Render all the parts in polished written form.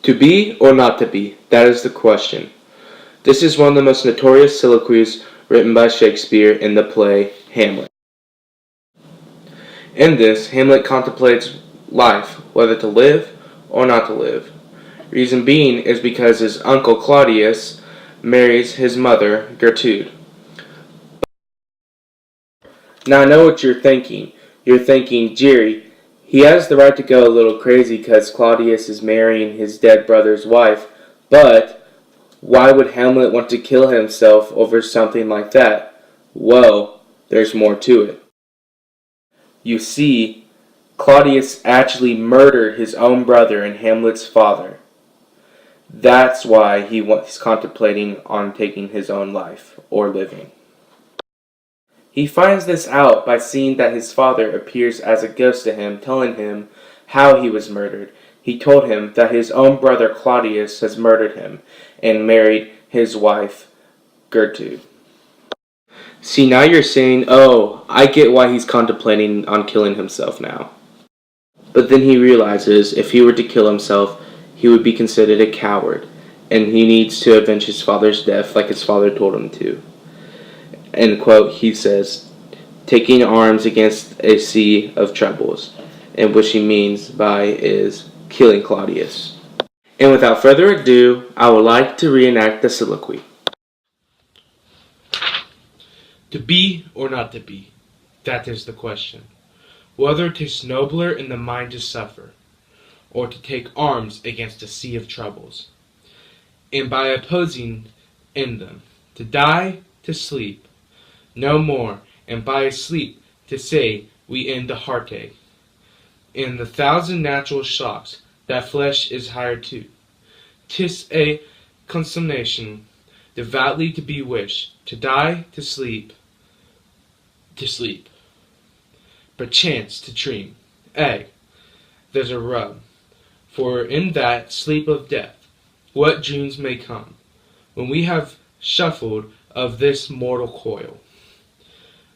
To be or not to be, that is the question. This is one of the most notorious soliloquies written by Shakespeare in the play Hamlet. In this, Hamlet contemplates life, whether to live or not to live. Reason being is because his uncle Claudius marries his mother Gertrude. Now I know what you're thinking. You're thinking, Jerry, he has the right to go a little crazy because Claudius is marrying his dead brother's wife, but why would Hamlet want to kill himself over something like that? Well, there's more to it. You see, Claudius actually murdered his own brother and Hamlet's father. That's why he's contemplating on taking his own life, or living. He finds this out by seeing that his father appears as a ghost to him, telling him how he was murdered. He told him that his own brother Claudius has murdered him and married his wife Gertrude. See, now you're saying, oh, I get why he's contemplating on killing himself now. But then he realizes if he were to kill himself, he would be considered a coward, and he needs to avenge his father's death like his father told him to. End quote, he says, taking arms against a sea of troubles, and what he means by is killing Claudius. And without further ado, I would like to reenact the soliloquy. To be or not to be, that is the question. Whether 'tis nobler in the mind to suffer, or to take arms against a sea of troubles, and by opposing in them, to die, to sleep, no more, and by sleep to say we end the heartache, in the thousand natural shocks that flesh is hired to. 'Tis a consummation devoutly to be wished, to die, to sleep, perchance to dream. There's a rub, for in that sleep of death, what dreams may come, when we have shuffled of this mortal coil,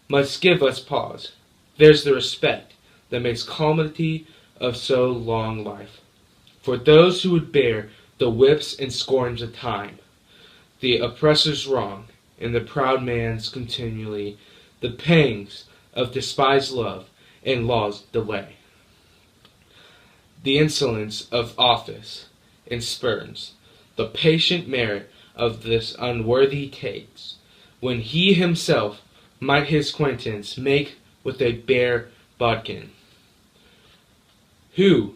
must give us pause. There's the respect that makes calamity of so long life, for those who would bear the whips and scorns of time, the oppressor's wrong, and the proud man's continually, the pangs of despised love and law's delay, the insolence of office and spurns, the patient merit of this unworthy takes, when he himself might his acquaintance make with a bare bodkin. Who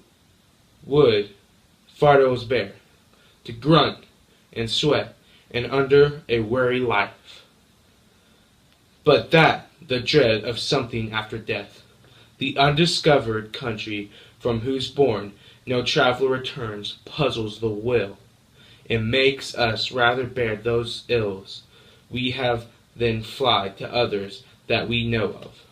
would fardels bear, to grunt and sweat and under a weary life? But that the dread of something after death, the undiscovered country from whose bourne no traveller returns, puzzles the will, and makes us rather bear those ills we have than fly to others that we know of.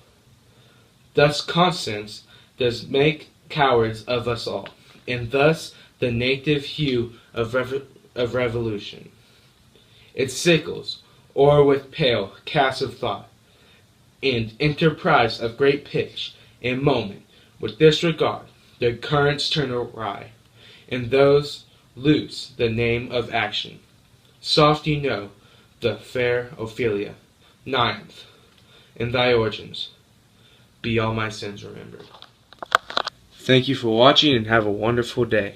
Thus Constance does make cowards of us all, and thus the native hue of revolution. It sickles o'er with pale cast of thought, and enterprise of great pitch and moment, with disregard the currents turn awry, and those lose the name of action. Soft you know the fair Ophelia, ninth, in thy origins, be all my sins remembered. Thank you for watching and have a wonderful day.